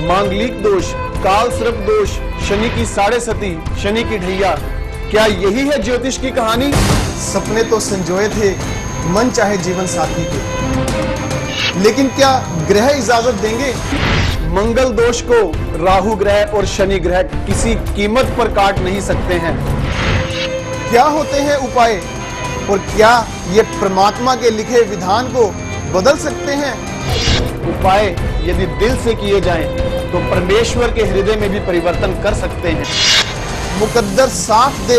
मांगलिक दोष, काल सर्प दोष, शनि की साढ़े सती, शनि की ढैया, क्या यही है ज्योतिष की कहानी? सपने तो संजोए थे मन चाहे जीवन साथी के, लेकिन क्या ग्रह इजाजत देंगे? मंगल दोष को राहु ग्रह और शनि ग्रह किसी कीमत पर काट नहीं सकते हैं। क्या होते हैं उपाय और क्या ये परमात्मा के लिखे विधान को बदल सकते हैं? उपाय यदि दिल से किए जाएं तो परमेश्वर के हृदय में भी परिवर्तन कर सकते हैं। मुकद्दर साथ दे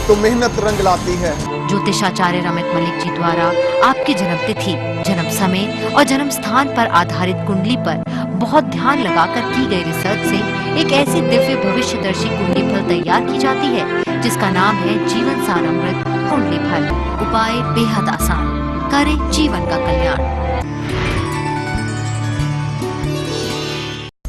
तो मेहनत रंग लाती है। ज्योतिषाचार्य रमित मलिक जी द्वारा आपकी जन्म तिथि, जन्म समय और जन्म स्थान पर आधारित कुंडली पर बहुत ध्यान लगाकर की गई रिसर्च से एक ऐसी दिव्य भविष्यदर्शी कुंडली फल तैयार की जाती है जिसका नाम है जीवन सार अमृत कुंडली फल। उपाय बेहद आसान, करें जीवन का कल्याण।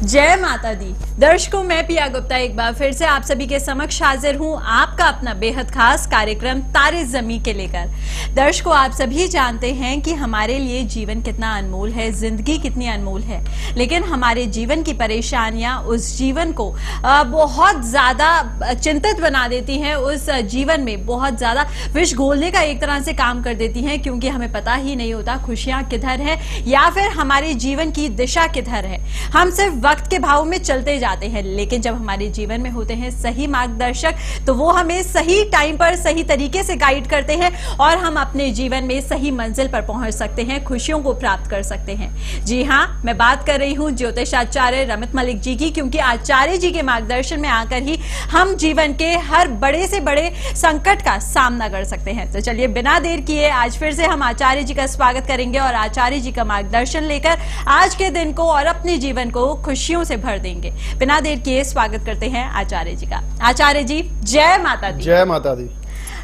जय माता दी। दर्शकों, मैं पिया गुप्ता एक बार फिर से आप सभी के समक्ष हाजिर हूं आपका अपना बेहद खास कार्यक्रम तारे ज़मी के लेकर। दर्शकों, आप सभी जानते हैं कि हमारे लिए जीवन कितना अनमोल है, जिंदगी कितनी अनमोल है, लेकिन हमारे जीवन की परेशानियां उस जीवन को बहुत ज्यादा चिंतित बना देती हैं, उस जीवन में बहुत ज्यादा विष घोलने का एक तरह से काम कर देती हैं, क्योंकि हमें पता ही नहीं होता खुशियां किधर है या फिर हमारे जीवन की दिशा किधर है। हम सिर्फ वक्त के भाव में चलते जाते हैं, लेकिन जब हमारे जीवन में होते हैं सही मार्गदर्शक तो वो हमें सही टाइम पर सही तरीके से गाइड करते हैं और हम अपने जीवन में सही मंजिल पर पहुंच सकते हैं, खुशियों को प्राप्त कर सकते हैं। जी हाँ, मैं बात कर रही हूं ज्योतिषाचार्य रमित मलिक जी की, क्योंकि आचार्य जी के मार्गदर्शन में आकर ही हम जीवन के हर बड़े से बड़े संकट का सामना कर सकते हैं। तो चलिए बिना देर किए आज फिर से हम आचार्य जी का स्वागत करेंगे और आचार्य जी का मार्गदर्शन लेकर आज के दिन को और अपने जीवन को खुशियों से भर देंगे। बिना देर किए स्वागत करते हैं आचार्य जी का। आचार्य जी, जय माता दी। जय माता दी।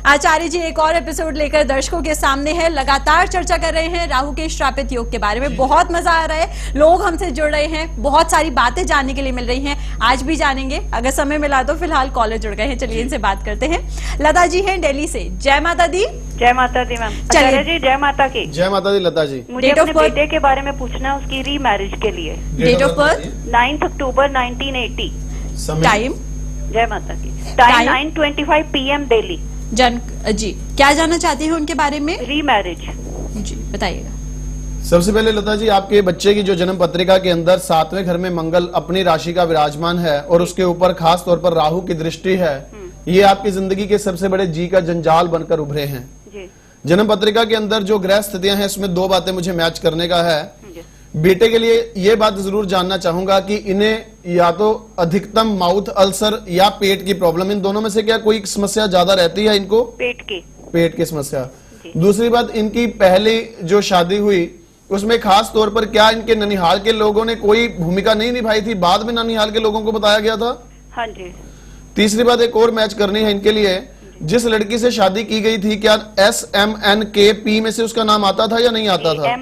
आचार्य जी एक और एपिसोड लेकर दर्शकों के सामने है। लगातार चर्चा कर रहे हैं राहु के श्रापित योग के बारे में, बहुत मजा आ रहा है, लोग हमसे जुड़ रहे हैं, बहुत सारी बातें जानने के लिए मिल रही हैं, आज भी जानेंगे, अगर समय मिला तो। फिलहाल कॉलर जुड़ गए हैं, चलिए इनसे बात करते हैं। लता जी हैं दिल्ली से। जय माता दी। जय माता दी मैम। आचार्य जी जय माता की। जय माता दी। लता जी, मुझे अपने बेटे के बारे में पूछना है, उसकी री मैरिज के लिए। Date of birth 9 October 1980। Time? जय माता की। Time 9:25 PM Delhi. जी, क्या जानना चाहती हैं उनके बारे में? री मैरिज जी बताइएगा। सबसे पहले लता जी, आपके बच्चे की जो जन्म पत्रिका के अंदर 7वें घर में मंगल अपनी राशि का विराजमान है और उसके ऊपर खास तौर पर राहु की दृष्टि है, ये आपकी जिंदगी के सबसे बड़े जी का जंजाल बनकर उभरे हैं। जन्म पत्रिका के अंदर जो ग्रह स्थितियां हैं, इसमें दो बातें मुझे मैच करने का है। बेटे के लिए ये बात जरूर जानना चाहूंगा कि इन्हें या तो अधिकतम माउथ अल्सर या पेट की प्रॉब्लम, इन दोनों में से क्या कोई समस्या ज्यादा रहती है इनको? पेट की समस्या। दूसरी बात, इनकी पहली जो शादी हुई उसमें खास तौर पर क्या इनके ननिहाल के लोगों ने कोई भूमिका नहीं निभाई थी? बाद में ननिहाल के लोगों को बताया गया था? हाँ जी। तीसरी बात एक और मैच करनी है इनके लिए, जिस लड़की से शादी की गई थी, क्या SMNKP में से उसका नाम आता था या नहीं आता था?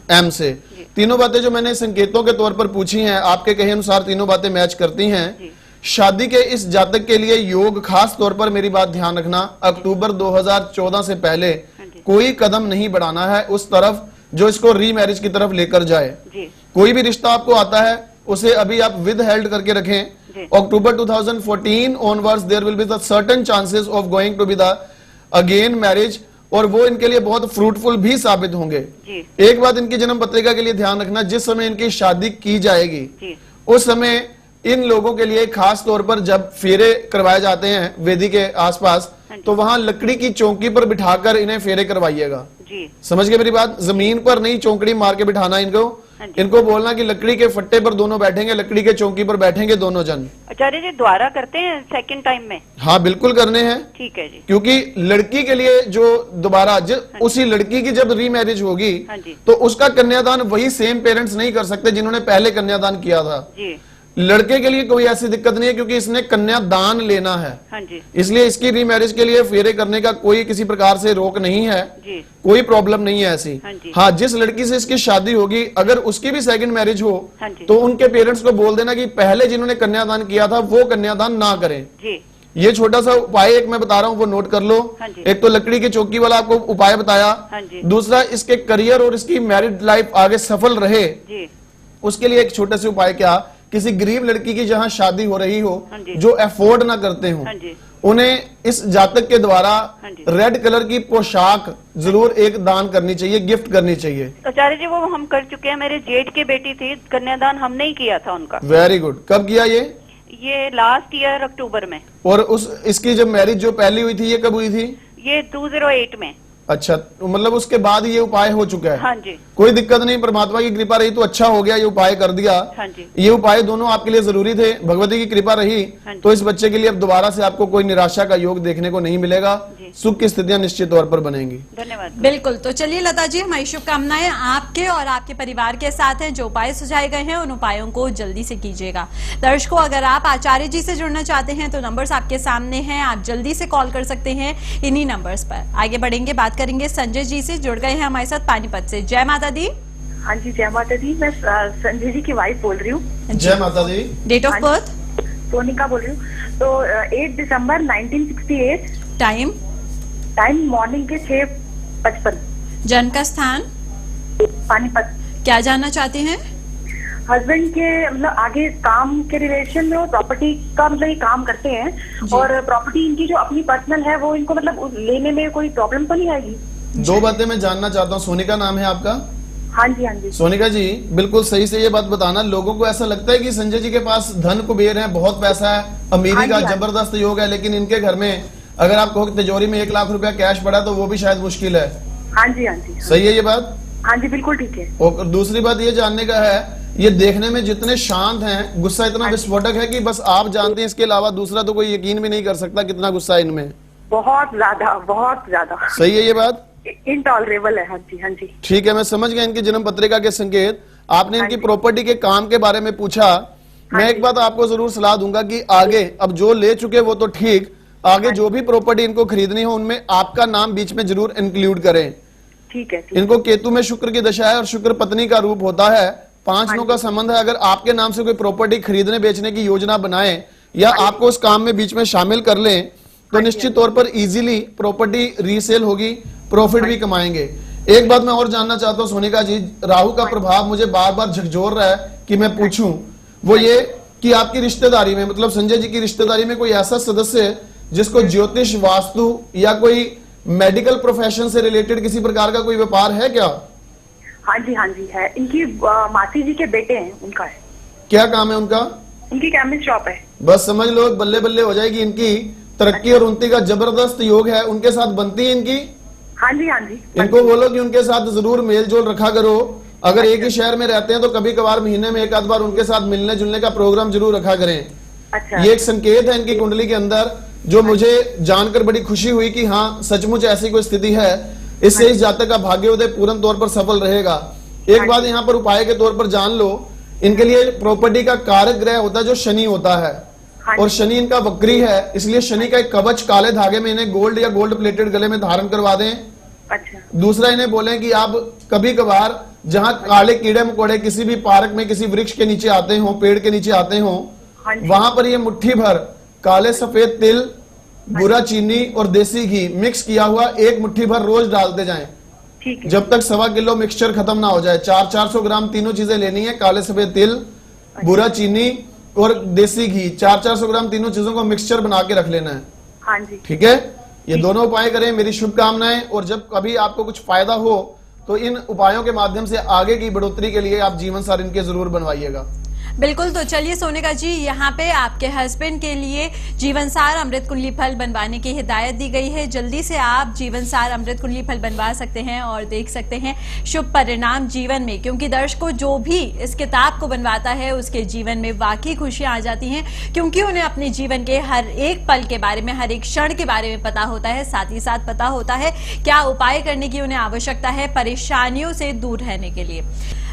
एम से। तीनों बातें जो मैंने संकेतों के तौर पर पूछी हैं, आपके कहे अनुसार तीनों बातें मैच करती हैं। शादी के इस जातक के लिए योग, खास तौर पर मेरी बात ध्यान रखना, अक्टूबर 2014 से पहले कोई कदम नहीं बढ़ाना है उस तरफ जो इसको री मैरिज की तरफ लेकर जाए। कोई भी रिश्ता आपको आता है उसे अभी आप विद हेल्ड करके रखें। October 2014 onwards there will be the certain chances of going to be the again marriage, और वो इनके लिए बहुत फ्रूटफुल भी साबित होंगे। एक बात इनकी जन्म पत्रिका के लिए ध्यान रखना, जिस समय इनकी शादी की जाएगी उस समय इन लोगों के लिए खास तौर पर जब फेरे करवाए जाते हैं वेदी के आसपास, तो वहां लकड़ी की चौकी पर बिठाकर इन्हें फेरे करवाइएगा। समझ गए मेरी बात? जमीन पर नहीं चौकड़ी मार के बिठाना इनको बोलना कि लकड़ी के फट्टे पर दोनों बैठेंगे, लकड़ी के चौकी पर बैठेंगे दोनों जन। आचार्य जी द्वारा करते हैं सेकंड टाइम में? हाँ बिल्कुल करने हैं। ठीक है जी। क्योंकि लड़की के लिए जो दोबारा उसी लड़की की जब री मैरिज होगी तो उसका कन्यादान वही सेम पेरेंट्स नहीं कर सकते जिन्होंने पहले कन्यादान किया था। लड़के के लिए कोई ऐसी दिक्कत नहीं है क्योंकि इसने कन्यादान लेना है। हाँ जी। इसलिए इसकी री मैरिज के लिए फेरे करने का कोई किसी प्रकार से रोक नहीं है जी। कोई प्रॉब्लम नहीं है ऐसी। हाँ, जिस लड़की से इसकी शादी होगी अगर उसकी भी सेकंड मैरिज हो तो उनके पेरेंट्स को बोल देना कि पहले जिन्होंने कन्यादान किया था वो कन्यादान ना करें जी। ये छोटा सा उपाय एक मैं बता रहा हूँ, वो नोट कर लो। एक तो लकड़ी की चौकी वाला आपको उपाय बताया, दूसरा इसके करियर और इसकी मैरिड लाइफ आगे सफल रहे उसके लिए एक छोटे से उपाय क्या किसी गरीब लड़की की जहां शादी हो रही हो, हाँ जी। जो अफोर्ड ना करते हो, हाँ जी। उन्हें इस जातक के द्वारा हाँ जी। रेड कलर की पोशाक जरूर एक दान करनी चाहिए, गिफ्ट करनी चाहिए। आचार्य जी वो हम कर चुके हैं, मेरे जेठ की बेटी थी, कन्यादान हमने ही किया था उनका। Very good. कब किया ये लास्ट ईयर अक्टूबर में। और इसकी जब मैरिज जो पहली हुई थी, ये कब हुई थी? ये 2008 में। अच्छा, तो मतलब उसके बाद ये उपाय हो चुका है? हाँ जी। कोई दिक्कत नहीं, परमात्मा की कृपा रही तो अच्छा हो गया, ये उपाय कर दिया। हाँ जी। ये उपाय दोनों आपके लिए जरूरी थे, भगवती की कृपा रही हाँ जी। तो इस बच्चे के लिए अब दोबारा से आपको कोई निराशा का योग देखने को नहीं मिलेगा, जी। सुख की स्थितियां निश्चित तौर पर बनेंगी। धन्यवाद। बिल्कुल। तो चलिए लता जी, हमारी शुभकामनाएं आपके और आपके परिवार के साथ हैं। जो उपाय सुझाए गए हैं उन उपायों को जल्दी से कीजिएगा। दर्शकों, अगर आप आचार्य जी से जुड़ना चाहते हैं तो नंबर्स आपके सामने हैं, आप जल्दी से कॉल कर सकते हैं इन्हीं नंबर्स पर। आगे बढ़ेंगे, बात करेंगे संजय जी से, जुड़ गए हैं हमारे साथ पानीपत से। जय माता दी। हाँ जी, जय माता दी। मैं संजय जी की वाइफ बोल रही हूँ। जय माता दी। डेट ऑफ हाँ बर्थ? सोनिका बोल रही हूँ। तो 8 दिसंबर 1968, टाइम? टाइम मॉर्निंग के 6:55, जन्म का स्थान? पानीपत। क्या जानना चाहते हैं? हस्बैंड के मतलब आगे काम के रिलेशन में, वो प्रॉपर्टी का मतलब ये काम करते हैं और प्रॉपर्टी इनकी जो अपनी पर्सनल है वो इनको मतलब लेने में कोई प्रॉब्लम तो नहीं आएगी? दो बातें मैं जानना चाहता हूँ। सोनिका नाम है आपका? हाँ जी, हाँ जी। सोनिका जी, बिल्कुल सही से ये बात बताना, लोगों को ऐसा लगता है कि संजय जी के पास धन कुबेर है, बहुत पैसा है, अमीरी हाँ का जी, हाँ। जबरदस्त योग है, लेकिन इनके घर में अगर आप कहो कि तिजोरी में 1 लाख रुपया कैश पड़ा तो वो भी शायद मुश्किल है। हाँ जी, हाँ जी। सही है ये बात? हाँ जी, बिल्कुल ठीक है। और दूसरी बात ये जानने का है, ये देखने में जितने शांत हैं, गुस्सा इतना विस्फोटक है कि बस आप जानते हैं, इसके अलावा दूसरा तो कोई यकीन भी नहीं कर सकता कितना गुस्सा है इनमें। बहुत ज्यादा, बहुत ज्यादा। सही है ये बात? इनटॉलरेबल है। हाँ जी, हाँ जी। ठीक है, मैं समझ गया इनकी जन्म पत्रिका के संकेत। आपने हाँ इनकी जी। प्रॉपर्टी के काम के बारे में पूछा। मैं एक बात आपको जरूर सलाह दूंगा कि आगे, अब जो ले चुके वो तो ठीक, आगे जो भी प्रॉपर्टी इनको खरीदनी हो उनमें आपका नाम बीच में जरूर इंक्लूड करें। ठीक है, ठीक है। इनको केतु में शुक्र की दशा है और शुक्र पत्नी का रूप होता है, 5 नौ का संबंध है। अगर आपके नाम से कोई प्रॉपर्टी खरीदने बेचने की योजना बनाए या आपको उस काम में बीच में शामिल कर लें तो निश्चित तौर पर इजीली प्रॉपर्टी रीसेल होगी, प्रॉफिट भी कमाएंगे। एक बात मैं और जानना चाहता हूं सोनिका जी, राहु का प्रभाव मुझे बार बार झकझोर रहा है कि मैं पूछूं, वो ये कि आपकी रिश्तेदारी में, मतलब संजय जी की रिश्तेदारी में कोई ऐसा सदस्य है जिसको ज्योतिष, वास्तु या कोई मेडिकल प्रोफेशन से रिलेटेड किसी प्रकार का कोई व्यापार है क्या? हाँ जी, हाँ जी है। इनकी मासी जी के बेटे हैं, उनका है। क्या काम है उनका? इनकी केमिस्ट शॉप है। बस समझ लो बल्ले बल्ले हो जाएगी इनकी, तरक्की और उन्नति का जबरदस्त योग है। उनके साथ बनती है इनकी? हाँ जी, हाँ जी। इनको बोलो कि उनके साथ जरूर मेल जोल रखा करो। अगर एक ही शहर में रहते हैं तो कभी कभार महीने में 1 आध बार उनके साथ मिलने जुलने का प्रोग्राम जरूर रखा करें। अच्छा। ये एक संकेत है इनकी कुंडली के अंदर, जो मुझे जानकर बड़ी खुशी हुई कि हाँ सचमुच ऐसी कोई स्थिति है। इससे इस जातक का भाग्योदय पूर्ण तौर पर सफल रहेगा। एक बात यहाँ पर उपाय के तौर पर जान लो, इनके लिए प्रॉपर्टी का कारक ग्रह होता है जो शनि होता है, और शनि इनका वक्री है, इसलिए शनि का एक कवच काले धागे में इन्हें गोल्ड या गोल्ड प्लेटेड गले में धारण करवा दें। अच्छा। दूसरा, इन्हें बोलें कि आप कभी कभार जहाँ काले कीड़े मकोड़े किसी भी पार्क में किसी वृक्ष के नीचे आते हो, पेड़ के नीचे आते हो, वहां पर ये मुट्ठी भर काले सफेद तिल, बुरा चीनी और देसी घी मिक्स किया हुआ 1 मुट्ठी भर रोज डालते जाएं, ठीक है। जब तक 1.25 किलो मिक्सचर खत्म ना हो जाए। 400 ग्राम तीनों चीजें लेनी है, काले सफेद तिल, बुरा चीनी और देसी घी, 400 ग्राम तीनों चीजों को मिक्सचर बना के रख लेना है। हाँ जी। ठीक है, ये दोनों उपाय करें, मेरी शुभकामनाएं। और जब कभी आपको कुछ फायदा हो तो इन उपायों के माध्यम से आगे की बढ़ोतरी के लिए आप जीवन सार इनके जरूर बनवाइएगा। बिल्कुल। तो चलिए सोनिका जी, यहाँ पे आपके हस्बैंड के लिए जीवनसार अमृत कुंडली फल बनवाने की हिदायत दी गई है। जल्दी से आप जीवनसार अमृत कुंडली फल बनवा सकते हैं और देख सकते हैं शुभ परिणाम जीवन में, क्योंकि दर्शकों जो भी इस किताब को बनवाता है उसके जीवन में वाकई खुशियां आ जाती हैं, क्योंकि उन्हें अपने जीवन के हर एक पल के बारे में, हर एक क्षण के बारे में पता होता है। साथ ही साथ पता होता है क्या उपाय करने की उन्हें आवश्यकता है परेशानियों से दूर रहने के लिए।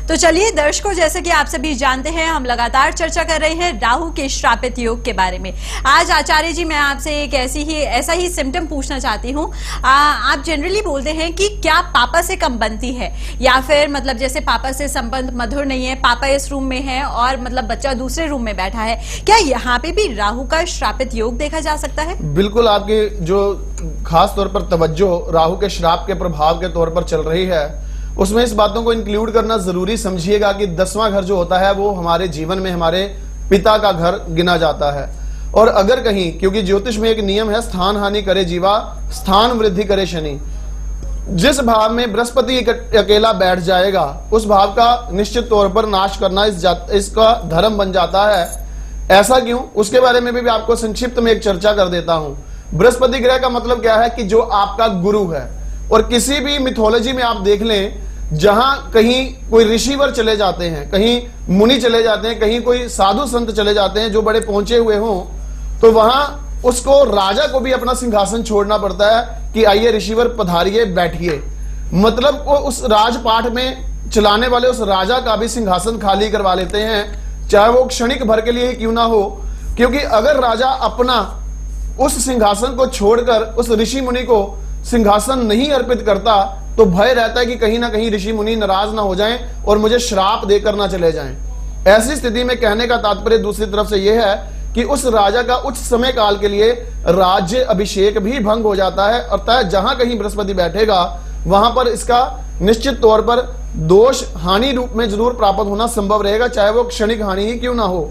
तो चलिए दर्शकों, जैसे कि आप सभी जानते हैं, हम लगातार चर्चा कर रहे हैं राहु के श्रापित योग के बारे में। आज आचार्य जी, मैं आपसे एक ऐसा ही सिम्टम पूछना चाहती हूँ। आप जनरली बोलते हैं कि क्या पापा से कम बनती है, या फिर मतलब जैसे पापा से संबंध मधुर नहीं है, पापा इस रूम में है और मतलब बच्चा दूसरे रूम में बैठा है, क्या यहाँ पे भी राहु का श्रापित योग देखा जा सकता है? बिल्कुल, आपके जो खास तौर पर तवज्जो राहु के श्राप के प्रभाव के तौर पर चल रही है, उसमें इस बातों को इंक्लूड करना जरूरी समझिएगा कि 10वां घर जो होता है वो हमारे जीवन में हमारे पिता का घर गिना जाता है। और अगर कहीं, क्योंकि ज्योतिष में एक नियम है, स्थान हानि करे जीवा, स्थान वृद्धि करे शनि। जिस भाव में बृहस्पति अकेला बैठ जाएगा उस भाव का निश्चित तौर पर नाश करना इसका धर्म बन जाता है। ऐसा क्यों, उसके बारे में भी आपको संक्षिप्त में एक चर्चा कर देता हूं। बृहस्पति ग्रह का मतलब क्या है कि जो आपका गुरु है। और किसी भी मिथोलॉजी में आप देख लें, जहां कहीं कोई ऋषिवर चले जाते हैं, कहीं मुनि चले जाते हैं, कहीं कोई साधु संत चले जाते हैं जो बड़े पहुंचे हुए हों, तो वहां उसको, राजा को भी अपना सिंहासन छोड़ना पड़ता है कि आइए ऋषिवर पधारिए, बैठिए। मतलब वो उस राजपाट में चलाने वाले उस राजा का भी सिंहासन खाली करवा लेते हैं, चाहे वो क्षणिक भर के लिए ही क्यों ना हो। क्योंकि अगर राजा अपना उस सिंहासन को छोड़कर उस ऋषि मुनि को सिंहासन नहीं अर्पित करता तो भय रहता है कि कहीं ना कहीं ऋषि मुनि नाराज ना हो जाएं और मुझे श्राप देकर ना चले जाएं। ऐसी स्थिति में कहने का तात्पर्य दूसरी तरफ से यह है कि उस राजा का उच्च समय काल के लिए राज्य अभिषेक भी भंग हो जाता है। अर्थात जहां कहीं बृहस्पति बैठेगा वहां पर इसका निश्चित तौर पर दोष हानि रूप में जरूर प्राप्त होना संभव रहेगा, चाहे वो क्षणिक हानि ही क्यों ना हो।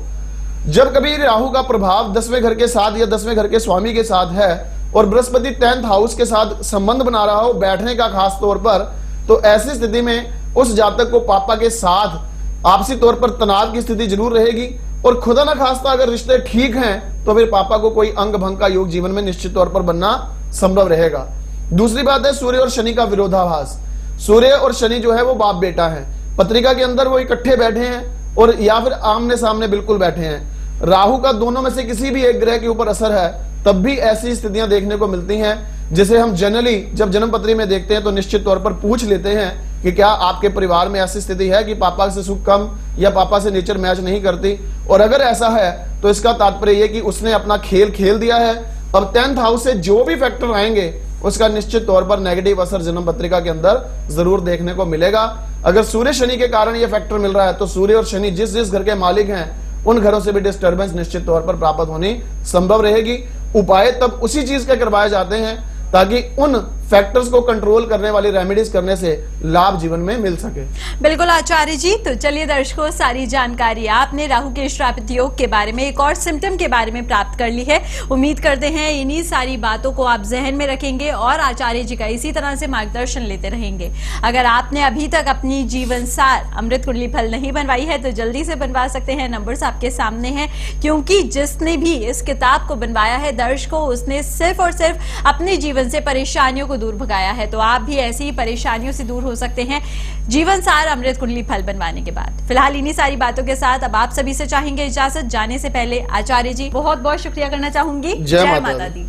जब कभी राहु का प्रभाव 10वें घर के साथ या 10वें घर के स्वामी के साथ है और बृहस्पति 10th हाउस के साथ संबंध बना रहा हो बैठने का खास तौर पर, तो ऐसी स्थिति में उस जातक को पापा के साथ आपसी तौर पर तनाव की स्थिति जरूर रहेगी। और खुदा न खास्ता अगर रिश्ते ठीक हैं तो फिर पापा को कोई अंग भंग का योग जीवन में निश्चित तौर पर बनना संभव रहेगा। दूसरी बात है सूर्य और शनि का विरोधाभास। सूर्य और शनि जो है वो बाप बेटा है, पत्रिका के अंदर वो इकट्ठे बैठे हैं और या फिर आमने सामने बिल्कुल बैठे हैं। राहु का दोनों में से किसी भी एक ग्रह के ऊपर असर है तब भी ऐसी स्थितियां देखने को मिलती हैं, जिसे हम जनरली जब जन्म पत्री में देखते हैं तो निश्चित तौर पर पूछ लेते हैं कि क्या आपके परिवार में ऐसी स्थिति है कि पापा से सुख कम या पापा से नेचर मैच नहीं करती। और अगर ऐसा है तो इसका तात्पर्य यह कि उसने अपना खेल खेल दिया है। अब 10th हाउस से जो भी फैक्टर आएंगे उसका निश्चित तौर पर नेगेटिव असर जन्म पत्रिका के अंदर जरूर देखने को मिलेगा। अगर सूर्य शनि के कारण यह फैक्टर मिल रहा है तो सूर्य और शनि जिस जिस घर के मालिक हैं उन घरों से भी डिस्टर्बेंस निश्चित तौर पर प्राप्त होनी संभव रहेगी। उपाय तब उसी चीज के करवाए जाते हैं ताकि उन फैक्टर्स को कंट्रोल करने वाली रेमेडीज करने से लाभ जीवन में मिल सके। बिल्कुल आचार्य जी, तो चलिए दर्शकों, सारी जानकारी आपने राहु के श्रापित योग के बारे में, एक और सिम्टम के बारे में प्राप्त कर ली है। उम्मीद करते हैं इन्हीं सारी बातों को आप जहन में रखेंगे और आचार्य जी का इसी तरह से मार्गदर्शन लेते रहेंगे। अगर आपने अभी तक अपनी जीवन सार अमृत कुंडली फल नहीं बनवाई है तो जल्दी से बनवा सकते हैं। नंबर्स आपके सामने हैं, क्योंकि जिसने भी इस किताब को बनवाया है दर्शकों, उसने सिर्फ और सिर्फ अपने जीवन से परेशानियों को दूर भगाया है। तो आप भी ऐसी ही परेशानियों से दूर हो सकते हैं जीवन सार अमृत कुंडली फल बनवाने के बाद। फिलहाल इन्हीं सारी बातों के साथ अब आप सभी से चाहेंगे इजाजत। जाने से पहले आचार्य जी बहुत बहुत शुक्रिया करना चाहूंगी। जय माता दी।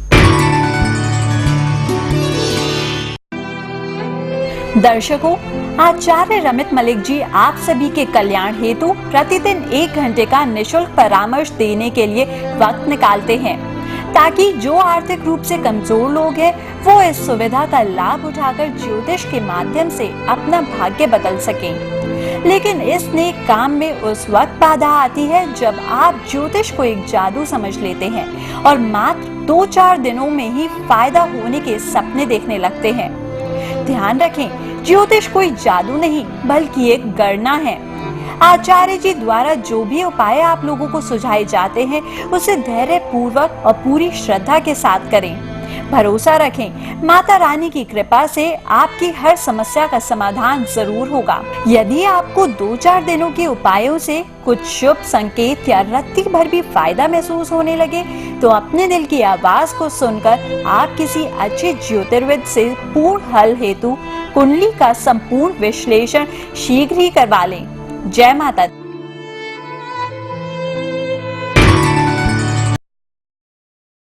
दर्शकों, आचार्य रमित मलिक जी आप सभी के कल्याण हेतु प्रतिदिन 1 घंटे का निःशुल्क परामर्श देने के लिए वक्त निकालते हैं, ताकि जो आर्थिक रूप से कमजोर लोग हैं वो इस सुविधा का लाभ उठाकर ज्योतिष के माध्यम से अपना भाग्य बदल सकें। लेकिन इस नेक काम में उस वक्त बाधा आती है जब आप ज्योतिष को एक जादू समझ लेते हैं और मात्र 2-4 दिनों में ही फायदा होने के सपने देखने लगते हैं। ध्यान रखें, ज्योतिष कोई जादू नहीं बल्कि एक गणना है। आचार्य जी द्वारा जो भी उपाय आप लोगों को सुझाए जाते हैं उसे धैर्य पूर्वक और पूरी श्रद्धा के साथ करें। भरोसा रखें, माता रानी की कृपा से आपकी हर समस्या का समाधान जरूर होगा। यदि आपको 2-4 दिनों के उपायों से कुछ शुभ संकेत या रत्ती भर भी फायदा महसूस होने लगे तो अपने दिल की आवाज को सुनकर आप किसी अच्छे ज्योतिर्विद से पूर्ण हल हेतु कुंडली का संपूर्ण विश्लेषण शीघ्र ही करवा लें। जय माता दी।